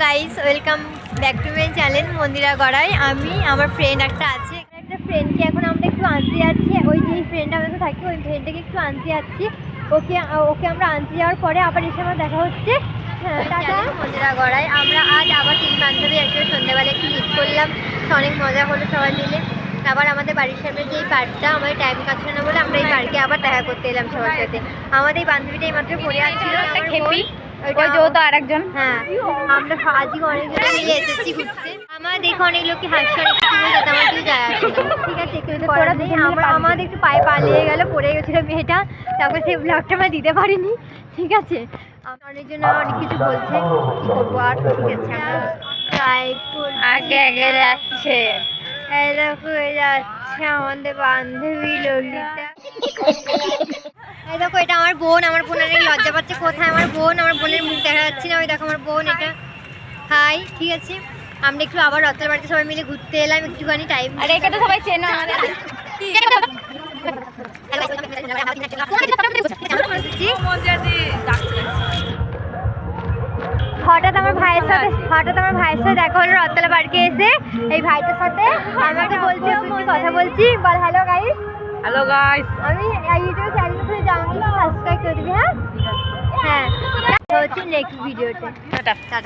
Guys welcome back to my channel Mandira Garai. আমি আমার friend একটা আছে, একটা ফ্রেন্ডকে এখন আমরা একটু আনতে যাচ্ছি। ওই যে ফ্রেন্ড আমাদের থাকি ওই ফ্রেন্ডটাকে একটু আনতে যাচ্ছি। ওকে আমরা আনতে যাওয়ার পরে আবার এসে আমার দেখা হচ্ছে। মন্দিরা গড়াই আমরা আজ আবার 3 বান্ধবী একসাথে সন্ধ্যাবেলা একটু মিট করলাম, অনেক মজা হলো সবাই মিলে। আবার আমাদের বাড়ির সামনে যে পার্কটা আমাদের টাইম কাটছে না বলে আমরা এই পার্কে আবার দেখা করতে এলাম সবার সাথে। আমাদের এই বান্ধবীটা এই মাত্র পড়ে আসছিল আরেকজন। হ্যাঁ, আমরা আজকে অনেকজন মিলে এসেছি ঘুরতে। আমার দেখে অনেক লোককে হাসছে, অনেক কিছু বলে যেতে আমার কেউ যায় আসে না। ঠিক আছে, একটু পড়া নেই। আমাদের একটু পায়ে পালিয়ে গেল, পড়ে গেছিলো মেয়েটা, তারপর সেই ব্লগটা আমরা দিতে পারিনি। ঠিক আছে, অনেকজন অনেক কিছু বলছে, কি করবো আর। ঠিক আছে, আগে আগে যাচ্ছে, যাচ্ছে আমাদের বান্ধবী ললিতা। এই দেখো, এটা আমার বোন। আমার বোন অনেক লজ্জা পাচ্ছে। কোথায় আমার বোন? আমার বোনের মুখ দেখা যাচ্ছে না। ওই দেখো আমার বোন, এটা। হাই। ঠিক আছে, আমরা একটু আবার রথের বাড়িতে সবাই মিলে ঘুরতে এলাম একটুখানি টাইম। আরে একে তো সবাই চেনো আমাদের। হঠাৎ আমার ভাইয়ের সাথে দেখা হলো রথতলা পার্কে এসে। এই ভাইটার সাথে আমাকে বলছে, কথা বলছি। বল হ্যালো গাইস। হ্যালো গাইস, আমি ইউটিউব চ্যানেল খুলে যাওনি, সাবস্ক্রাইব করে দিবি। হ্যাঁ, হচ্ছে নেক্সট ভিডিওতে। টাটা।